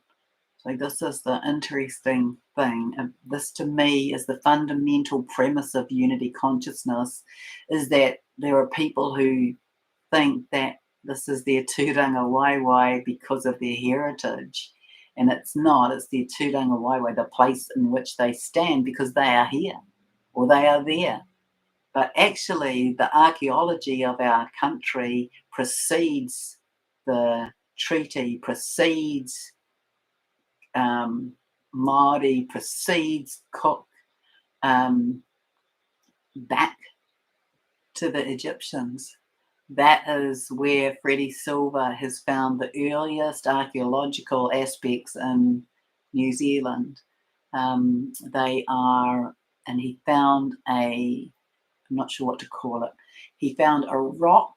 so this is the interesting thing, and this to me is the fundamental premise of unity consciousness, is that there are people who think that this is their tūranga waiwai because of their heritage. And it's not, it's their tūranga waiwai, the place in which they stand because they are here or they are there. But actually, the archaeology of our country precedes the treaty, precedes Māori, precedes Cook, back to the Egyptians. That is where Freddie Silver has found the earliest archaeological aspects in New Zealand. They are, and he found I'm not sure what to call it, he found a rock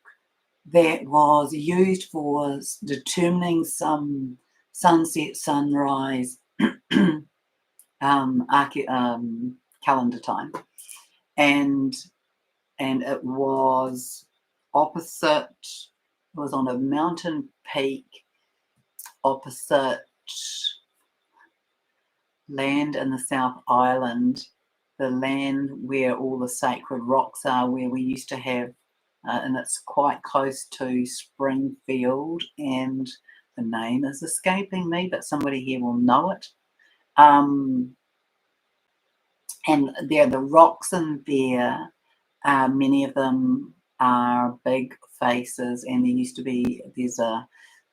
that was used for determining some sunset, sunrise, calendar time. And it was opposite, it was on a mountain peak opposite land in the South Island, the land where all the sacred rocks are, where we used to have, and it's quite close to Springfield, and the name is escaping me, but somebody here will know it. And there are the rocks in there. Many of them are big faces, and there used to be, there's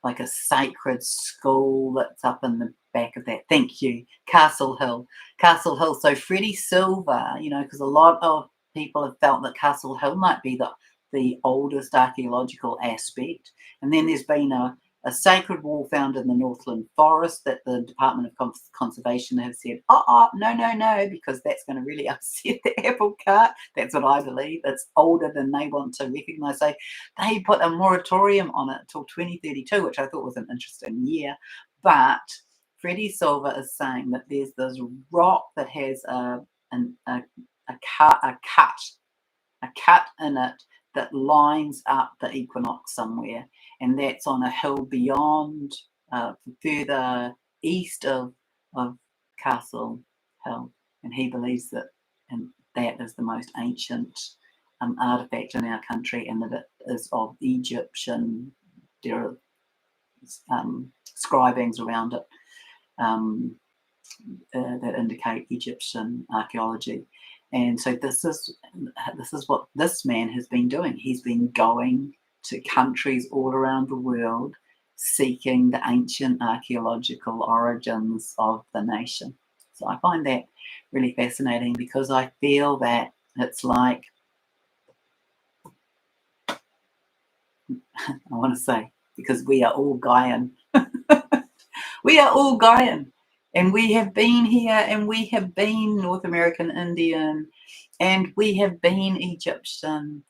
like a sacred school that's up in the back of that. Thank you, Castle Hill. Castle Hill. So Freddie Silver, because a lot of people have felt that Castle Hill might be the oldest archaeological aspect. And then there's been a sacred wall found in the Northland Forest that the Department of Conservation have said, no, because that's going to really upset the apple cart. That's what I believe. It's older than they want to recognise. So they put a moratorium on it till 2032, which I thought was an interesting year. But Freddie Silver is saying that there's this rock that has a cut in it that lines up the equinox somewhere, and that's on a hill beyond, further east of Castle Hill, and he believes that, and that is the most ancient artifact in our country, and that it is of Egyptian. There are scribings around it that indicate Egyptian archaeology. And so this is what this man has been doing. He's been going to countries all around the world seeking the ancient archaeological origins of the nation. So I find that really fascinating, because I feel that it's like, I want to say, because we are all Gaian. We are all Gaian. And we have been here, and we have been North American Indian, and we have been Egyptian,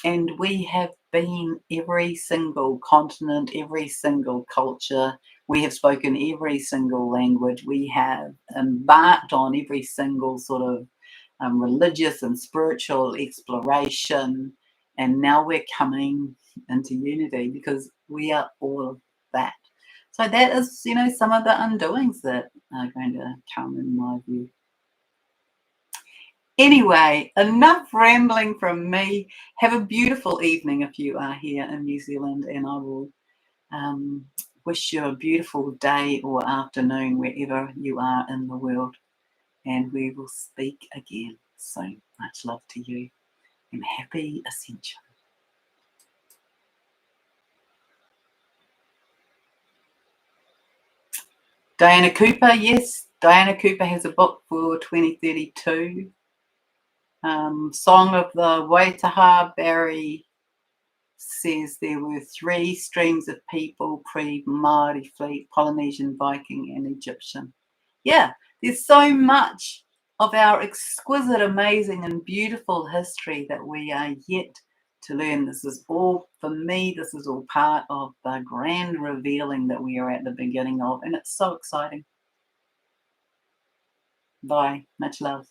and we have been every single continent, every single culture. We have spoken every single language. We have embarked on every single sort of religious and spiritual exploration. And now we're coming into unity because we are all of that. So that is, some of the undoings that are going to come, in my view. Anyway, enough rambling from me. Have a beautiful evening if you are here in New Zealand, and I will wish you a beautiful day or afternoon wherever you are in the world. And we will speak again. So much love to you, and happy Ascension. Diana Cooper, yes. Diana Cooper has a book for 2032. Song of the Waitaha, Barry says there were 3 streams of people pre-Māori fleet: Polynesian, Viking, and Egyptian. Yeah, there's so much of our exquisite, amazing, and beautiful history that we are yet to learn. This is all, for me, this is all part of the grand revealing that we are at the beginning of, and it's so exciting. Bye. Much love.